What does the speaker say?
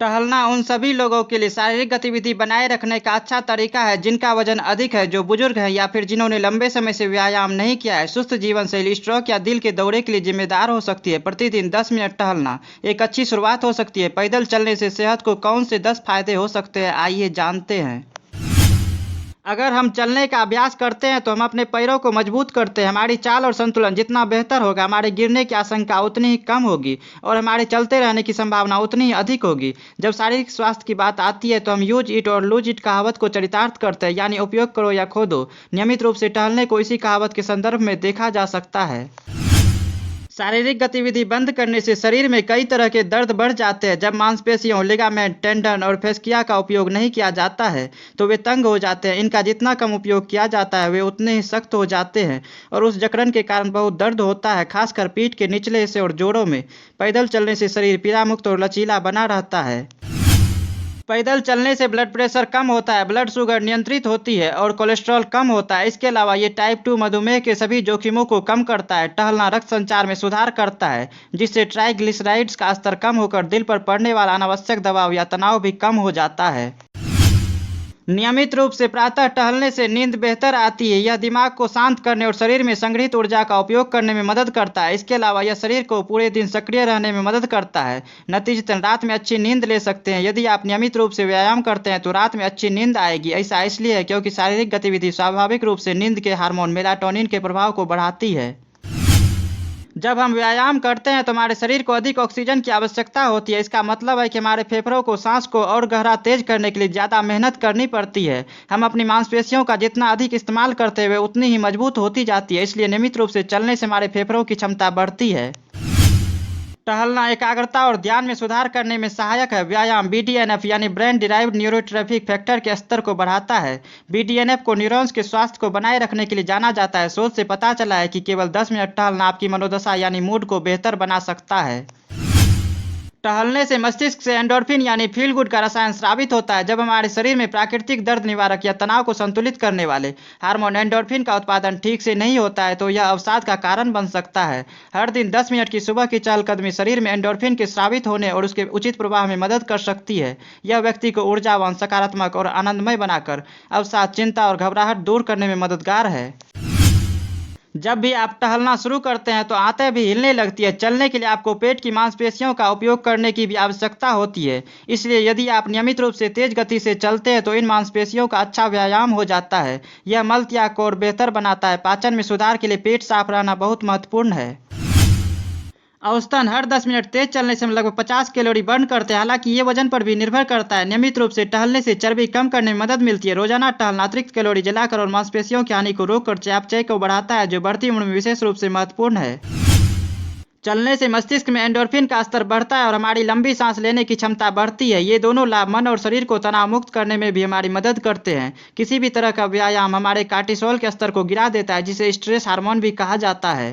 टहलना उन सभी लोगों के लिए शारीरिक गतिविधि बनाए रखने का अच्छा तरीका है जिनका वजन अधिक है, जो बुजुर्ग हैं या फिर जिन्होंने लंबे समय से व्यायाम नहीं किया है। सुस्त जीवन शैली स्ट्रोक या दिल के दौरे के लिए जिम्मेदार हो सकती है। प्रतिदिन 10 मिनट टहलना एक अच्छी शुरुआत हो सकती है। पैदल चलने से सेहत को कौन से 10 फायदे हो सकते हैं, आइए जानते हैं। अगर हम चलने का अभ्यास करते हैं तो हम अपने पैरों को मजबूत करते हैं। हमारी चाल और संतुलन जितना बेहतर होगा, हमारे गिरने की आशंका उतनी ही कम होगी और हमारे चलते रहने की संभावना उतनी ही अधिक होगी। जब शारीरिक स्वास्थ्य की बात आती है तो हम यूज इट और लूज इट कहावत को चरितार्थ करते हैं, यानी उपयोग करो या खो दो। नियमित रूप से टहलने को इसी कहावत के संदर्भ में देखा जा सकता है। शारीरिक गतिविधि बंद करने से शरीर में कई तरह के दर्द बढ़ जाते हैं। जब मांसपेशियों, लिगामेंट, टेंडन और फेस्किया का उपयोग नहीं किया जाता है तो वे तंग हो जाते हैं। इनका जितना कम उपयोग किया जाता है वे उतने ही सख्त हो जाते हैं और उस जकड़न के कारण बहुत दर्द होता है, खासकर पीठ के निचले हिस्से और जोड़ों में। पैदल चलने से शरीर पीड़ामुक्त और लचीला बना रहता है। पैदल चलने से ब्लड प्रेशर कम होता है, ब्लड शुगर नियंत्रित होती है और कोलेस्ट्रॉल कम होता है। इसके अलावा ये टाइप 2 मधुमेह के सभी जोखिमों को कम करता है। टहलना रक्त संचार में सुधार करता है, जिससे ट्राइग्लिसराइड्स का स्तर कम होकर दिल पर पड़ने वाला अनावश्यक दबाव या तनाव भी कम हो जाता है। नियमित रूप से प्रातः टहलने से नींद बेहतर आती है। यह दिमाग को शांत करने और शरीर में संग्रहित ऊर्जा का उपयोग करने में मदद करता है। इसके अलावा यह शरीर को पूरे दिन सक्रिय रहने में मदद करता है। नतीजतन रात में अच्छी नींद ले सकते हैं। यदि आप नियमित रूप से व्यायाम करते हैं तो रात में अच्छी नींद आएगी। ऐसा इसलिए है क्योंकि शारीरिक गतिविधि स्वाभाविक रूप से नींद के हार्मोन मेलाटोनिन के प्रभाव को बढ़ाती है। जब हम व्यायाम करते हैं तो हमारे शरीर को अधिक ऑक्सीजन की आवश्यकता होती है। इसका मतलब है कि हमारे फेफड़ों को सांस को और गहरा तेज करने के लिए ज़्यादा मेहनत करनी पड़ती है। हम अपनी मांसपेशियों का जितना अधिक इस्तेमाल करते हुए उतनी ही मजबूत होती जाती है। इसलिए नियमित रूप से चलने से हमारे फेफड़ों की क्षमता बढ़ती है। टहलना एकाग्रता और ध्यान में सुधार करने में सहायक है। व्यायाम BDNF यानी ब्रेन डिराइव्ड न्यूरोट्रॉफिक फैक्टर के स्तर को बढ़ाता है। BDNF को न्यूरॉन्स के स्वास्थ्य को बनाए रखने के लिए जाना जाता है। शोध से पता चला है कि केवल 10 मिनट टहलना आपकी मनोदशा यानी मूड को बेहतर बना सकता है। टहलने से मस्तिष्क से एंडोर्फिन यानी फील गुड का रसायन स्रावित होता है। जब हमारे शरीर में प्राकृतिक दर्द निवारक या तनाव को संतुलित करने वाले हार्मोन एंडोर्फिन का उत्पादन ठीक से नहीं होता है तो यह अवसाद का कारण बन सकता है। हर दिन 10 मिनट की सुबह की चहलकदमी शरीर में एंडोर्फिन के स्रावित होने और उसके उचित प्रवाह में मदद कर सकती है। यह व्यक्ति को ऊर्जावान, सकारात्मक और आनंदमय बनाकर अवसाद, चिंता और घबराहट दूर करने में मददगार है। जब भी आप टहलना शुरू करते हैं तो आंतें भी हिलने लगती है। चलने के लिए आपको पेट की मांसपेशियों का उपयोग करने की भी आवश्यकता होती है। इसलिए यदि आप नियमित रूप से तेज गति से चलते हैं तो इन मांसपेशियों का अच्छा व्यायाम हो जाता है। यह मल त्याग को और बेहतर बनाता है। पाचन में सुधार के लिए पेट साफ रहना बहुत महत्वपूर्ण है। औसतन हर 10 मिनट तेज चलने से हम लगभग 50 कैलोरी बर्न करते हैं। हालांकि ये वजन पर भी निर्भर करता है। नियमित रूप से टहलने से चर्बी कम करने में मदद मिलती है। रोजाना टहलना अतिरिक्त कैलोरी जलाकर और मांसपेशियों की हानि को रोककर चयापचय को बढ़ाता है, जो बढ़ती उम्र में विशेष रूप से महत्वपूर्ण है। चलने से मस्तिष्क में एंडोर्फिन का स्तर बढ़ता है और हमारी लंबी सांस लेने की क्षमता बढ़ती है। ये दोनों लाभ मन और शरीर को तनाव मुक्त करने में भी हमारी मदद करते हैं। किसी भी तरह का व्यायाम हमारे कार्टिसोल के स्तर को गिरा देता है, जिसे स्ट्रेस हार्मोन भी कहा जाता है।